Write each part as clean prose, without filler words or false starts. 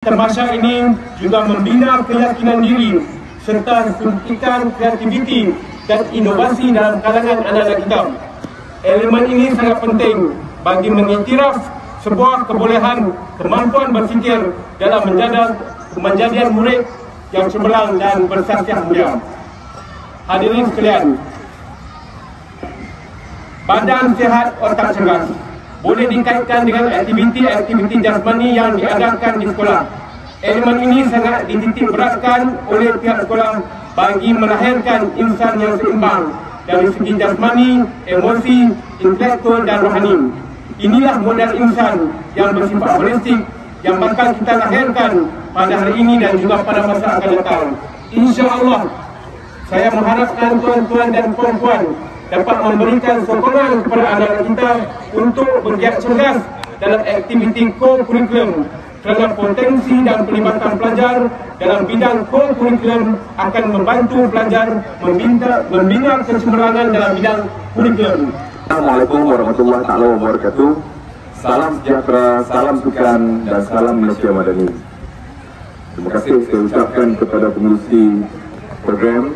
Termasuk ini juga membina keyakinan diri serta suntikan kreativiti dan inovasi dalam kalangan anak-anak kita. Elemen ini sangat penting bagi mengiktiraf sebuah kebolehan kemampuan berfikir dalam menjadikan murid yang cemerlang dan bersasiah mulia. Hadirin sekalian, badan sihat otak cergas boleh dikaitkan dengan aktiviti jasmani yang diadakan di sekolah. Elemen ini sangat dititik beratkan oleh pihak sekolah bagi melahirkan insan yang seimbang dari segi jasmani, emosi, intelektual dan rohani. Inilah modal insan yang bersifat holistik yang bakal kita lahirkan pada hari ini dan juga pada masa akan datang. InsyaAllah, saya mengharapkan tuan-tuan dan puan-puan dapat memberikan sokongan kepada anak kita untuk bergiat cerdas dalam aktiviti co-curriculum, kerana potensi dan pelibatan pelajar dalam bidang co-curriculum akan membantu pelajar membina kecemerlangan dalam bidang curriculum. Assalamualaikum warahmatullahi wabarakatuh. Salam sejahtera, salam sukan dan salam Malaysia Madani. Terima kasih saya ucapkan kepada pengurusi program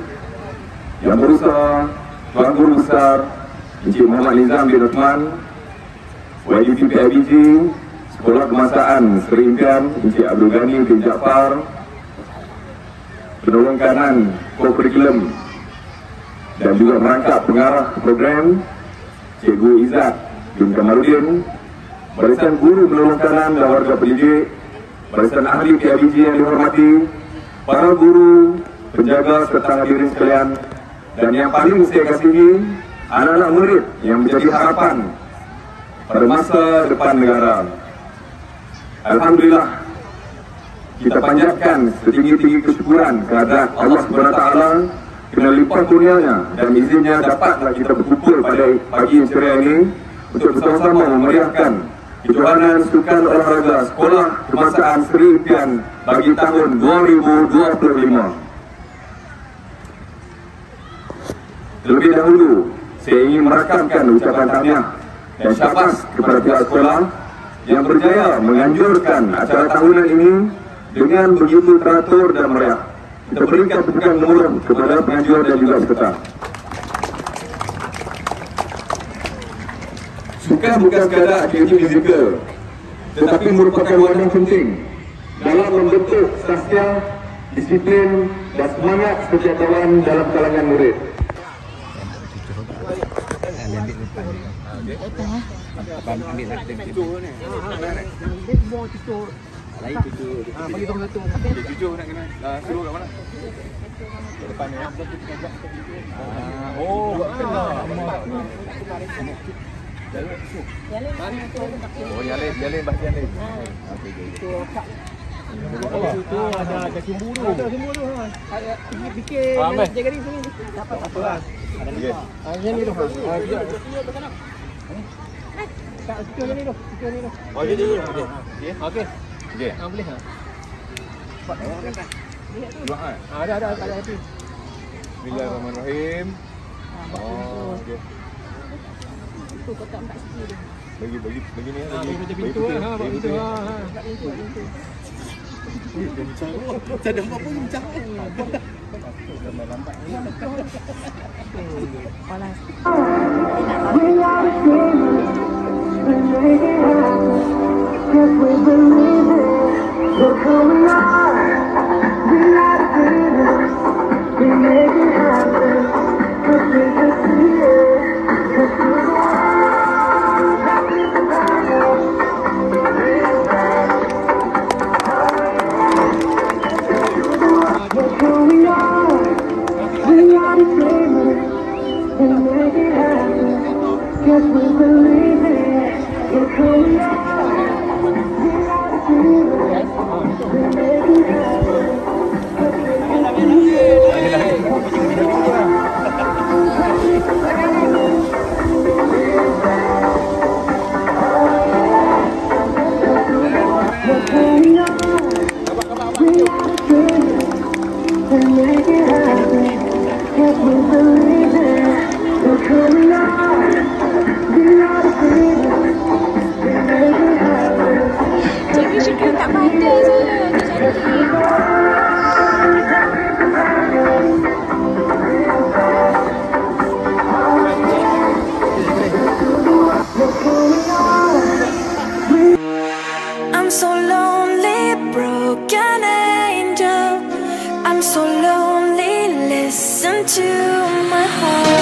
yang berusaha, Tuan Guru Besar Encik Muhammad Nizam bin Osman, YDP PIBG, Sekolah Kebangsaan Seri Impian Encik Abdul Ghani bin Jaafar, penolong kanan co-curriculum dan juga merangkap pengarah program Cikgu Izzat bin Kamarudin, barisan guru penolong kanan dan warga pendidik, barisan ahli PIBG yang dihormati, para guru, penjaga serta hadirin sekalian, dan yang paling saya kasihi, anak-anak murid yang menjadi harapan pada masa depan negara. Alhamdulillah, kita panjatkan setinggi-tinggi kesyukuran kehadirat Allah SWT kerana limpah kurnianya dan izinnya dapatlah kita berkumpul pada pagi yang ceria ini untuk bersama-sama memeriahkan kejohanan sukan olahraga Sekolah Kebangsaan Seri Impian bagi tahun 2025. Terlebih dahulu, saya ingin merakamkan ucapan tahniah dan syabas kepada pihak sekolah yang berjaya menganjurkan acara tahunan ini dengan begitu teratur dan meriah. Kita berikan tepukan menurun kepada penganjur dan juga peserta. Sukan bukan sekadar aktiviti fizikal, tetapi merupakan wadah penting dalam membentuk sastia, disiplin dan semangat kesejahteraan dalam kalangan murid. Bagi tolong satu. Cucu nak kena suruh kat mana? Ke depan ya. Oh, kena. Oh, jalan bahagian ni. Itu ada cemburu. Ada cemburu. Ada fikir jaga diri sini. Dapat apa lah. Ada ni. Yang ni tu. Tak sikit ni tu. Sikit ni tu. Oh, dia dulu. Okey. Okey. Okey. Boleh ha. Cepat tengok kan. Dua ah. Ada hati. Bismillahirrahmanirrahim. Oh, okey. Tu kotak tak sikit dia. Bagi ni bagi pintu ha, bagi pintu ha. Pintu. Tak ada apa-apa bincang. Lambat. Panas. Yes, we believe it. Look who we are. We are the dreamers. We make it happen. Cause we can see it. Cause we're the ones that we survive. Look who we are. We are the dreamers. We make it happen. Yes, we believe it. Look who we are. Cikgu tak pada saya. so lonely, listen to my heart.